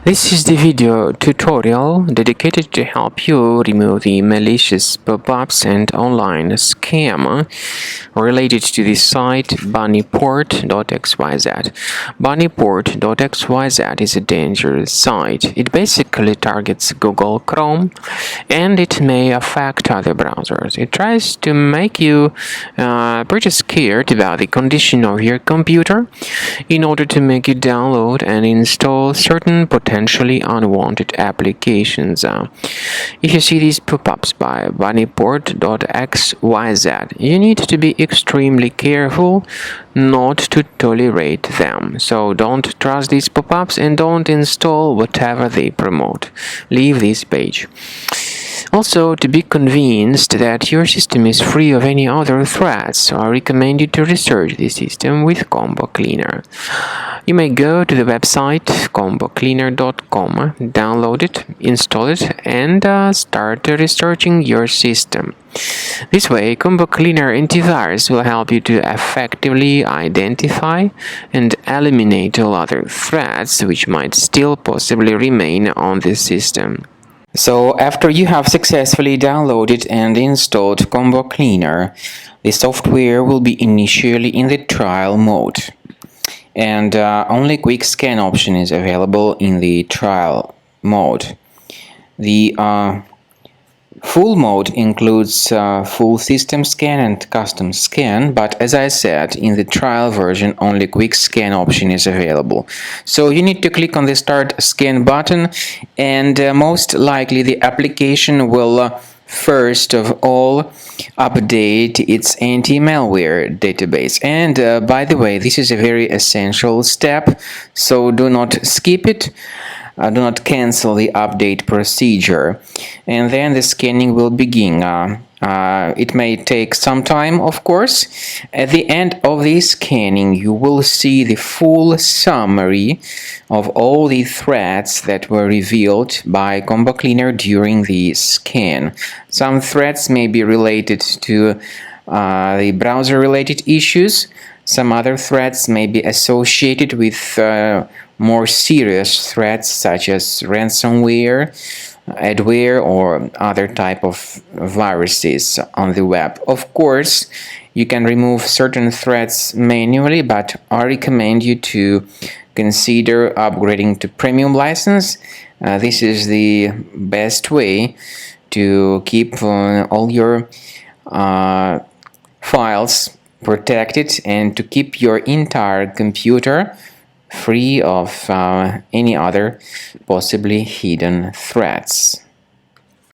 This is the video tutorial dedicated to help you remove the malicious pop-ups and online scam related to the site Buniport.xyz. Buniport.xyz is a dangerous site. It basically targets Google Chrome and it may affect other browsers. It tries to make you pretty scared about the condition of your computer in order to make you download and install certain potentially unwanted applications. If you see these pop-ups by Buniport.xyz, you need to be extremely careful not to tolerate them. So don't trust these pop-ups and don't install whatever they promote. Leave this page. Also, to be convinced that your system is free of any other threats, I recommend you to research the system with Combo Cleaner. You may go to the website combocleaner.com, download it, install it, and start researching your system. This way, Combo Cleaner Antivirus will help you to effectively identify and eliminate all other threats which might still possibly remain on the system. So after you have successfully downloaded and installed Combo Cleaner, the software will be initially in the trial mode. And only quick scan option is available in the trial mode. The full mode includes full system scan and custom scan, but as I said, in the trial version only quick scan option is available. So you need to click on the start scan button, and most likely the application will first of all update its anti-malware database. And by the way, this is a very essential step, so do not skip it. Do not cancel the update procedure, and then the scanning will begin. It may take some time, of course. At the end of the scanning, you will see the full summary of all the threats that were revealed by Combo Cleaner during the scan. Some threats may be related to the browser-related issues. Some other threats may be associated with more serious threats such as ransomware, adware, or other type of viruses on the web. Of course, you can remove certain threats manually, but I recommend you to consider upgrading to premium license. This is the best way to keep all your files protected and to keep your entire computer free of any other possibly hidden threats.